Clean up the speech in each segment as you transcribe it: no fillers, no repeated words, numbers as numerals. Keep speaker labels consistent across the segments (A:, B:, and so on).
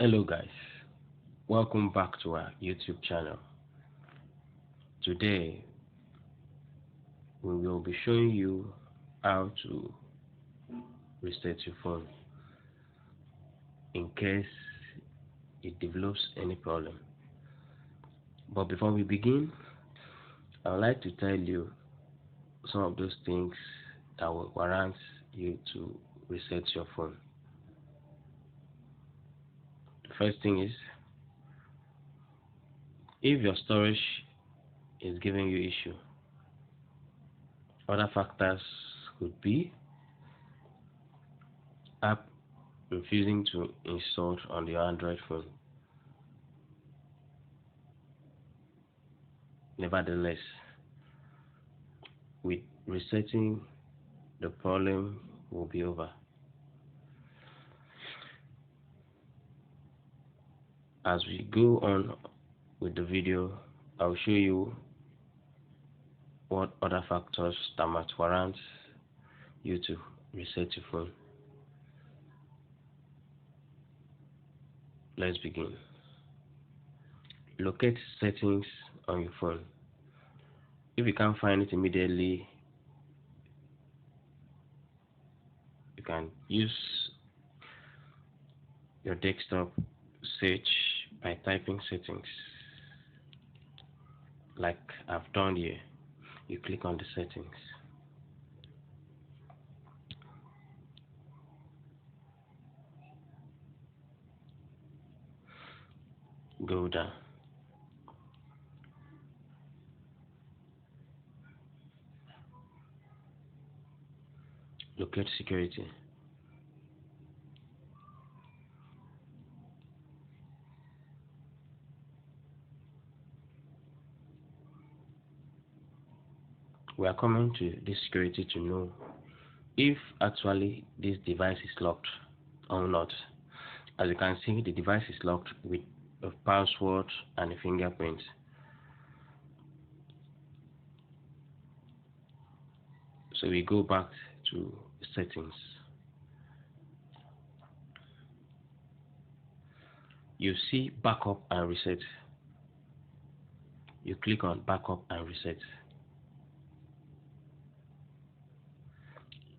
A: Hello guys, welcome back to our YouTube channel. Today we will be showing you how to reset your phone in case it develops any problem. But before we begin, I would like to tell you some of those things that will warrant you to reset your phone. The first thing is, if your storage is giving you issue. Other factors could be app refusing to install on your Android phone. Nevertheless, with resetting, the problem will be over. As we go on with the video, I'll show you what other factors that might warrant you to reset your phone. Let's begin. Locate settings on your phone. If you can't find it immediately, you can use your desktop search by typing settings, like I've done here. You click on the settings. Go down. Locate security. We are coming to this security to know if actually this device is locked or not. As you can see, the device is locked with a password and a fingerprint. So we go back to settings. You see backup and reset. You click on backup and reset.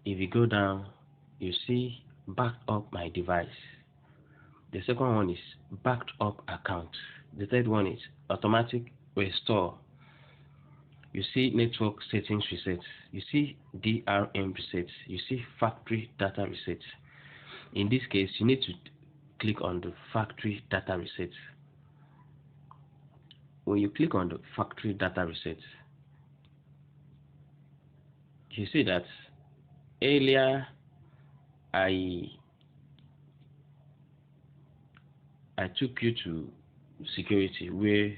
A: If you go down, you see backed up my device. The second one is backed up account. The third one is automatic restore. You see network settings reset. You see DRM reset. You see factory data reset. In this case, you need to click on the factory data reset. When you click on the factory data reset, you see that earlier I took you to security where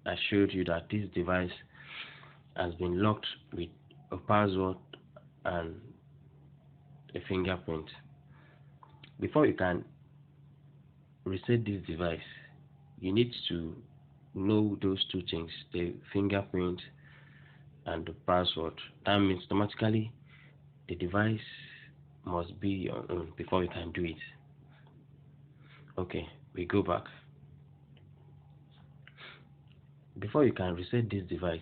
A: I showed you that this device has been locked with a password and a fingerprint. Before you can reset this device, you need to know those two things, the fingerprint and the password. That means automatically the device must be your own before you can do it. Okay, we go back. Before you can reset this device,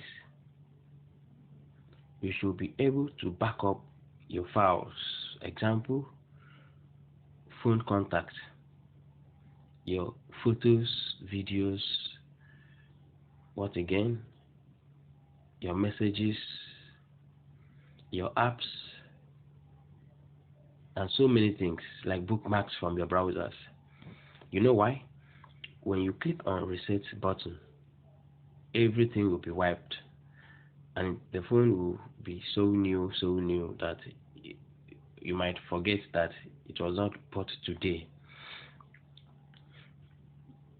A: you should be able to back up your files. Example, phone contact, your photos, videos, what again? Your messages, your apps, and so many things like bookmarks from your browsers. You know why? When you click on reset button, everything will be wiped and the phone will be so new that you might forget that it was not bought today.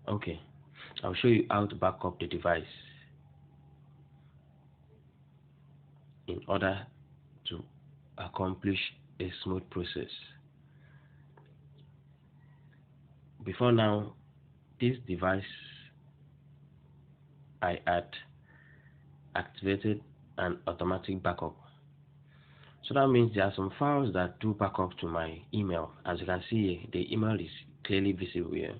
A: Okay, I'll show you how to back up the device in order to accomplish a smooth process. Before now, this device I had activated an automatic backup. So that means there are some files that do backup to my email. As you can see here, the email is clearly visible here.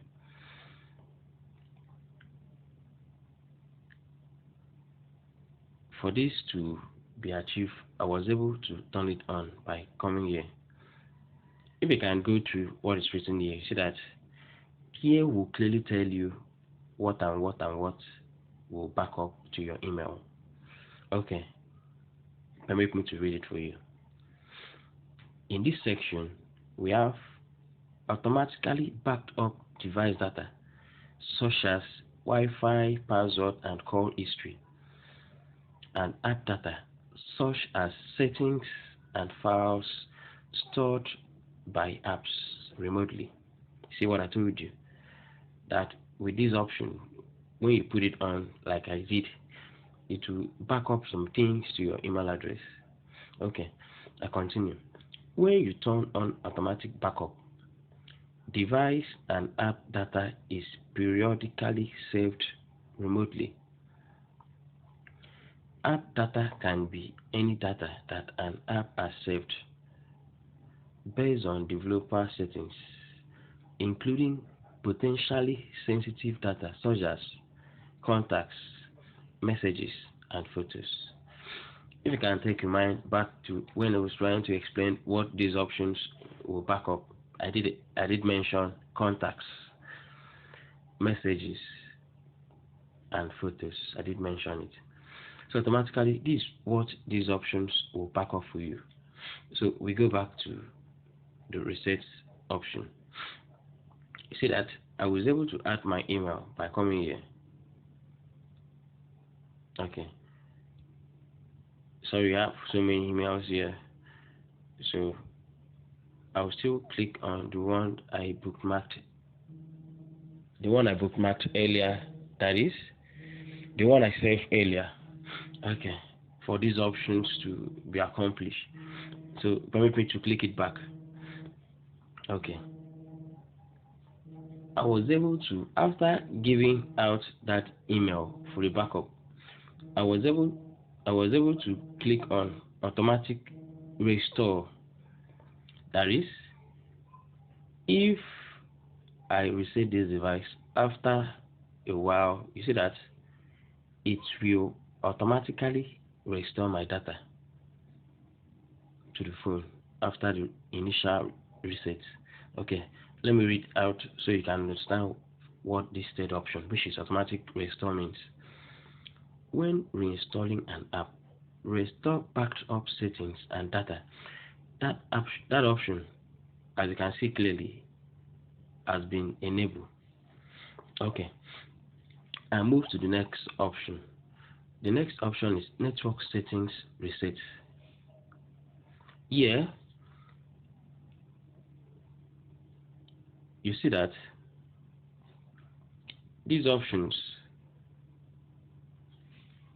A: for this to be achieved, I was able to turn it on by coming here. If you can go to what is written here, see that here will clearly tell you what and what and what will back up to your email. Okay, permit me to read it for you. In this section, we have automatically backed up device data such as Wi-Fi, password, and call history, and app data such as settings and files stored by apps remotely. See what I told you? That with this option, when you put it on like I did, it will back up some things to your email address. Okay, I continue. When you turn on automatic backup, device and app data is periodically saved remotely. App data can be any data that an app has saved based on developer settings, including potentially sensitive data such as contacts, messages, and photos. If you can take your mind back to when I was trying to explain what these options will back up, I did mention contacts, messages, and photos. I did mention it. So automatically, this is what these options will back up for you. So we go back to the reset option. You see that I was able to add my email by coming here. Okay. So you have so many emails here. So I'll still click on the one I bookmarked. The one I bookmarked earlier, that is the one I saved earlier. Okay. For these options to be accomplished. So permit me to click it back. Okay. I was able to, after giving out that email for the backup, I was able to click on automatic restore. That is, if I reset this device after a while, you see that it will automatically restore my data to the phone after the initial reset. Okay, let me read out so you can understand what this third option, which is automatic restore, means. When reinstalling an app, restore backed up settings and data. That option, as you can see clearly, has been enabled. Okay, I move to the next option. The next option is network settings reset. Here, you see that these options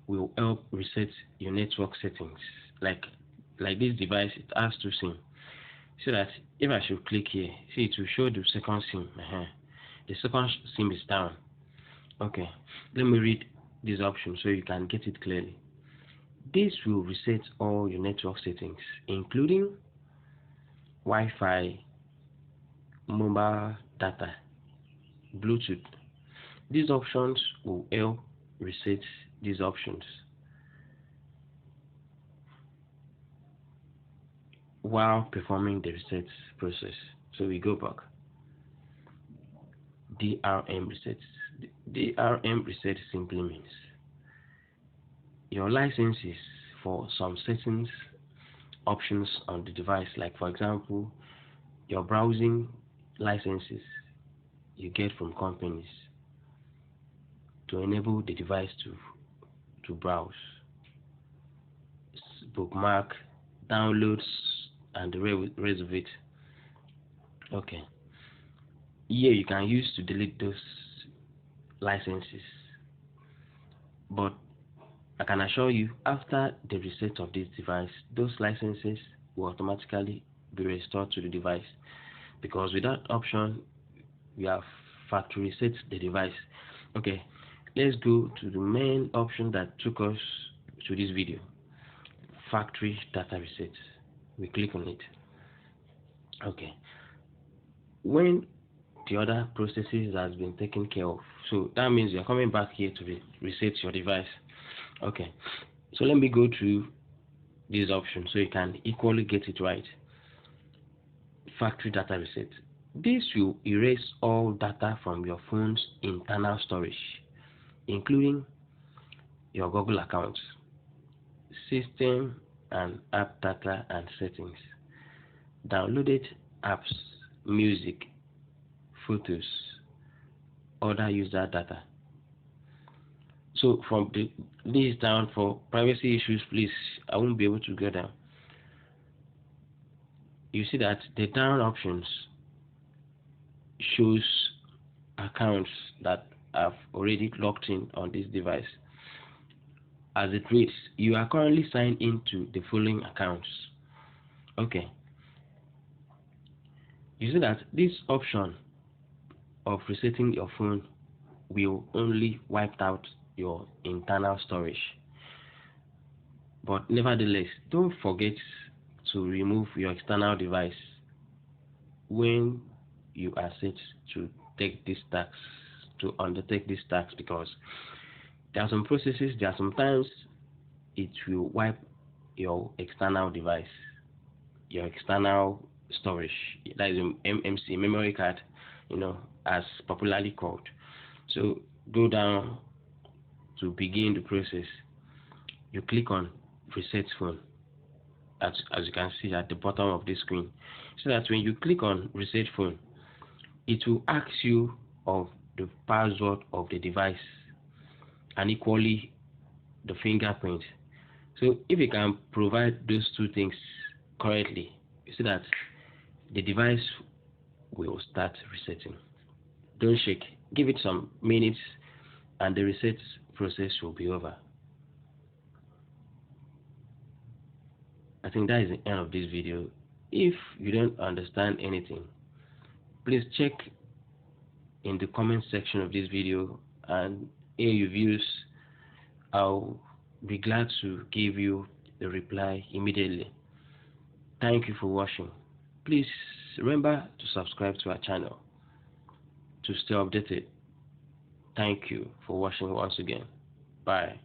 A: will help reset your network settings. Like this device, it has two SIM. So that if I should click here, see, it will show the second SIM. The second SIM is down. Okay, let me read this option so you can get it clearly. This will reset all your network settings, including Wi-Fi, mobile data, Bluetooth. These options will help reset these options while performing the reset process. So we go back. DRM reset. DRM reset simply means your licenses for some settings options on the device, like for example your browsing licenses you get from companies to enable the device to browse, bookmark, downloads, and the rest of it. Okay, here you can use to delete those licenses, but I can assure you, after the reset of this device, those licenses will automatically be restored to the device, because with that option we have factory reset the device. Okay, let's go to the main option that took us to this video, factory data reset. We click on it. Okay, when the other processes has been taken care of, so that means you're coming back here to reset your device. Okay, So let me go through these options so you can equally get it right. Factory data reset. This will erase all data from your phone's internal storage, including your Google account, system and app data and settings, downloaded apps, music, photos, other user data. So from the list down, for privacy issues, please, I won't be able to go down. You see that the down options shows accounts that have already logged in on this device. As it reads, you are currently signed into the following accounts. Okay, you see that this option of resetting your phone will only wipe out your internal storage. But nevertheless, don't forget to remove your external device when you are set to take this task, to undertake this task, because there are some processes, there are sometimes it will wipe your external device, your external storage, that is MMC, memory card, as popularly called. So go down to begin the process. You click on reset phone, as you can see at the bottom of the screen, so that when you click on reset phone, it will ask you of the password of the device and equally the fingerprint. So if you can provide those two things correctly, you see that the device will start resetting. Don't shake, give it some minutes and the reset process will be over. I think that is the end of this video. If you don't understand anything, please check in the comment section of this video and hear your views. I'll be glad to give you the reply immediately. Thank you for watching. Please remember to subscribe to our channel to stay updated. Thank you for watching once again. Bye.